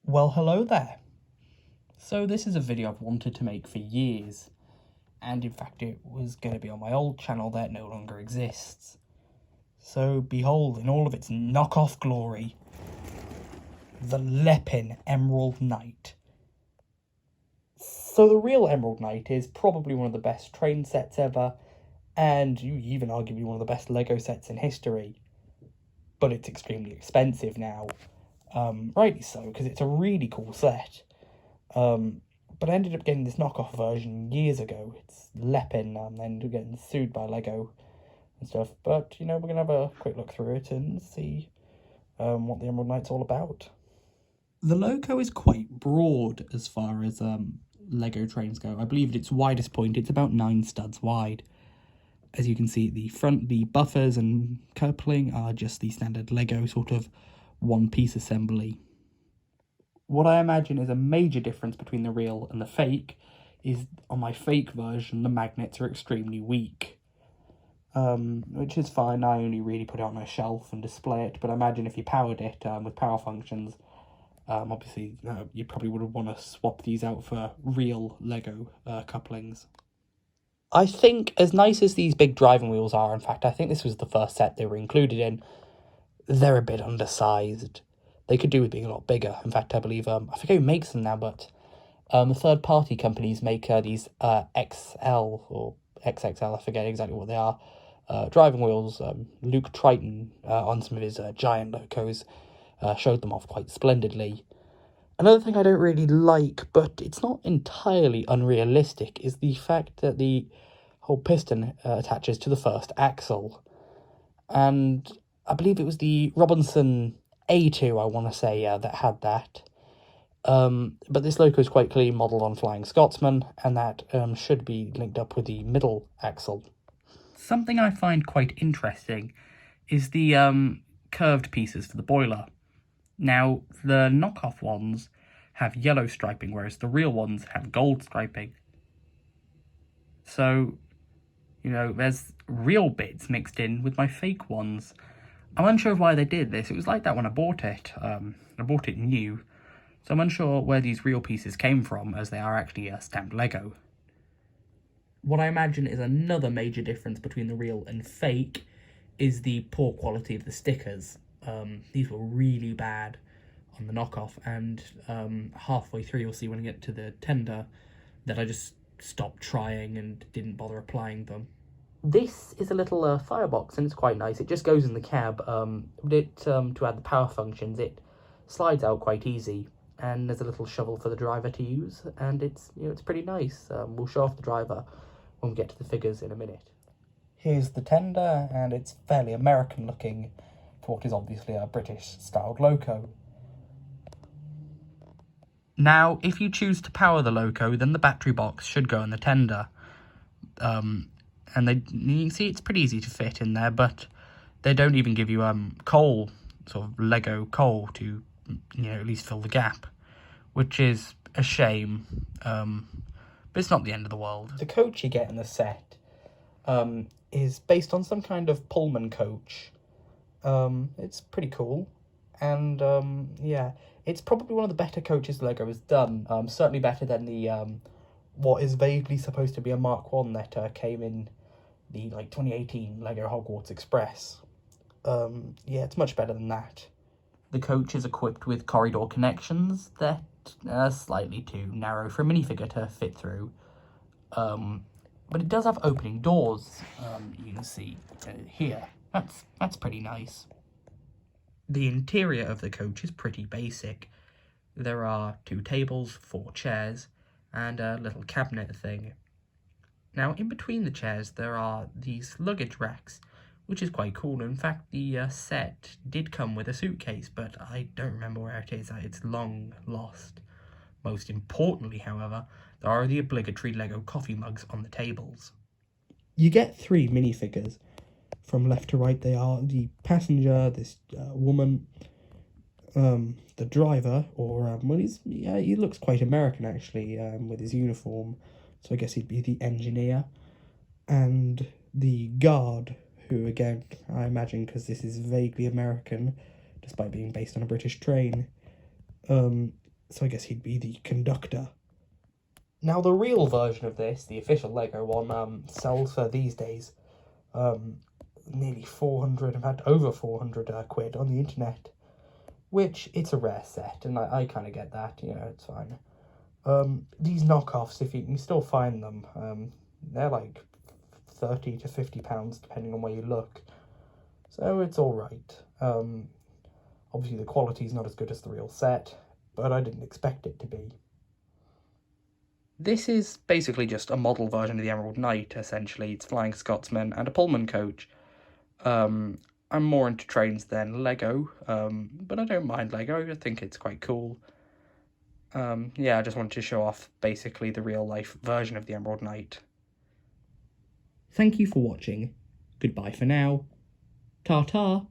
Well, hello there. So this is a video I've wanted to make for years, and in fact it was going to be on my old channel that no longer exists. So behold, in all of its knockoff glory, the Lepin Emerald Knight. So the real Emerald Knight is probably one of the best train sets ever, and even arguably one of the best Lego sets in history. But it's extremely expensive now. Rightly so, because it's a really cool set. But I ended up getting this knockoff version years ago. It's Lepin, and ended up getting sued by Lego and stuff. But, we're going to have a quick look through it and see what the Emerald Knight's all about. The Loco is quite broad as far as Lego trains go. I believe at its widest point, it's about 9 studs wide. As you can see at the front, the buffers and coupling are just the standard Lego sort of one-piece assembly. What I imagine is a major difference between the real and the fake is on my fake version, the magnets are extremely weak. Which is fine, I only really put it on a shelf and display it, but I imagine if you powered it with power functions, obviously you probably would want to swap these out for real Lego couplings. I think as nice as these big driving wheels are, in fact, I think this was the first set they were included in, they're a bit undersized. They could do with being a lot bigger. In fact, I believe, I forget who makes them now, but the third-party companies make these XL or XXL, I forget exactly what they are, driving wheels. Luke Triton, on some of his giant locos, showed them off quite splendidly. Another thing I don't really like, but it's not entirely unrealistic, is the fact that the whole piston attaches to the first axle. And I believe it was the Robinson A2, I want to say, that had that. But this Loco is quite clearly modelled on Flying Scotsman, and that should be linked up with the middle axle. Something I find quite interesting is the curved pieces for the boiler. Now, the knockoff ones have yellow striping, whereas the real ones have gold striping. So, there's real bits mixed in with my fake ones. I'm unsure why they did this. It was like that when I bought it. I bought it new. So I'm unsure where these real pieces came from, as they are actually stamped Lego. What I imagine is another major difference between the real and fake is the poor quality of the stickers. These were really bad on the knockoff, and halfway through you'll see when I get to the tender that I just stopped trying and didn't bother applying them. This is a little Firebox, and it's quite nice. It just goes in the cab, but to add the power functions, it slides out quite easy, and there's a little shovel for the driver to use, and it's pretty nice. We'll show off the driver when we get to the figures in a minute. Here's the tender, and it's fairly American looking for what is obviously a British-styled Loco. Now, if you choose to power the Loco, then the battery box should go in the tender. And you can see it's pretty easy to fit in there, but they don't even give you coal, sort of Lego coal, to at least fill the gap, which is a shame. But it's not the end of the world. The coach you get in the set is based on some kind of Pullman coach. It's pretty cool, and it's probably one of the better coaches Lego has done. Certainly better than the what is vaguely supposed to be a Mark 1 that came in the 2018 Lego Hogwarts Express. It's much better than that. The coach is equipped with corridor connections that are slightly too narrow for a minifigure to fit through. But it does have opening doors, you can see here. That's pretty nice. The interior of the coach is pretty basic. There are 2 tables, 4 chairs, and a little cabinet thing. Now, in between the chairs, there are these luggage racks, which is quite cool. In fact, the set did come with a suitcase, but I don't remember where it is. It's long lost. Most importantly, however, there are the obligatory Lego coffee mugs on the tables. You get 3 minifigures. From left to right, they are the passenger, this woman, the driver, or he looks quite American actually, with his uniform, so I guess he'd be the engineer, and the guard, who again, I imagine, because this is vaguely American, despite being based on a British train, So I guess he'd be the conductor. Now, the real version of this, the official Lego one, sells for these days nearly 400, in fact over 400 quid on the internet, which it's a rare set, and I kind of get that, you know, it's fine. These knockoffs, if you can still find them, they're like 30 to 50 pounds depending on where you look, so it's all right. Obviously the quality's not as good as the real set, but I didn't expect it to be. This is basically just a model version of the Emerald Knight, essentially. It's Flying Scotsman and a Pullman coach. I'm more into trains than Lego, but I don't mind Lego. I think it's quite cool. Yeah, I just wanted to show off basically the real-life version of the Emerald Knight. Thank you for watching. Goodbye for now. Ta-ta!